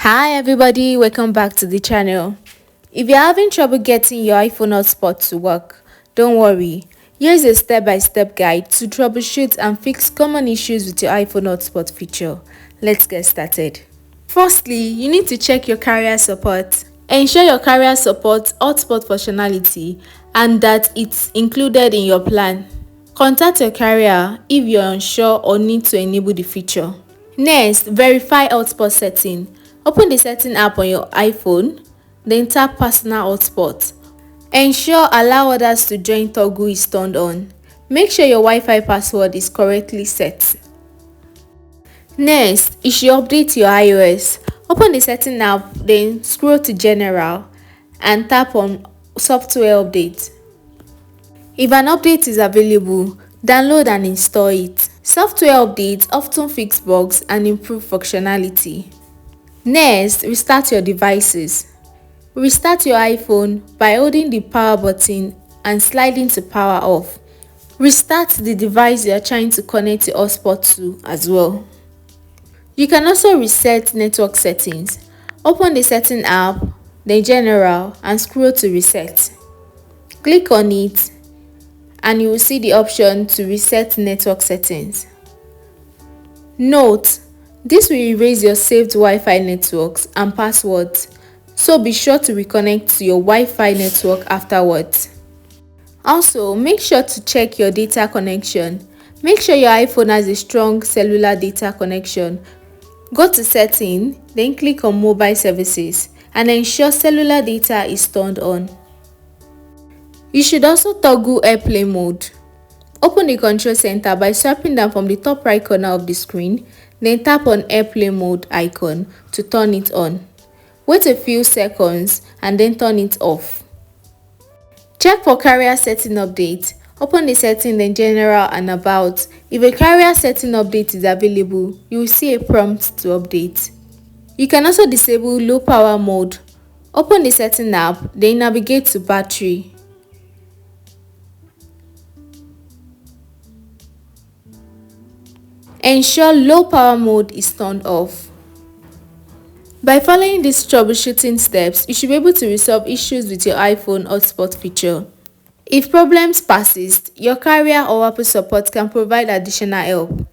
Hi everybody, welcome back to the channel. If you're having trouble getting your iPhone hotspot to work, don't worry. Here's a step-by-step guide to troubleshoot and fix common issues with your iPhone hotspot feature. Let's get started. Firstly, you need to check your carrier support. Ensure your carrier supports hotspot functionality and that it's included in your plan. Contact your carrier if you're unsure or need to enable the feature. Next, verify hotspot setting. Open the setting app on your iPhone, then tap personal hotspot. Ensure allow others to join toggle is turned on. Make sure your Wi-Fi password is correctly set. Next, you should update your iOS. Open the setting app, then scroll to general and tap on software update. If an update is available, download and install it. Software updates often fix bugs and improve functionality. Next, restart your devices. Restart your iPhone by holding the power button and sliding to power off. Restart the device you are trying to connect your hotspot to as well. You can also reset network settings. Open the setting app, then general and scroll to reset. Click on it and you will see the option to reset network settings. Note, this will erase your saved Wi-Fi networks and passwords, so be sure to reconnect to your Wi-Fi network afterwards. Also, make sure to check your data connection. Make sure your iPhone has a strong cellular data connection. Go to Settings, then click on Mobile Services and ensure cellular data is turned on. You should also toggle airplane mode. Open the control center by swiping down from the top right corner of the screen, then tap on airplane mode icon to turn it on. Wait a few seconds and then turn it off. Check for carrier setting update. Open the setting, then general and about. If a carrier setting update is available, you will see a prompt to update. You can also disable low power mode. Open the setting app, then navigate to battery. Ensure low power mode is turned off. By following these troubleshooting steps, you should be able to resolve issues with your iPhone hotspot feature. If problems persist, your carrier or Apple support can provide additional help.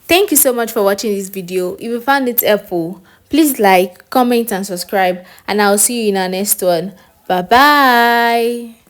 Thank you so much for watching this video. If you found it helpful, please like, comment and subscribe, and I'll see you in our next one. Bye bye.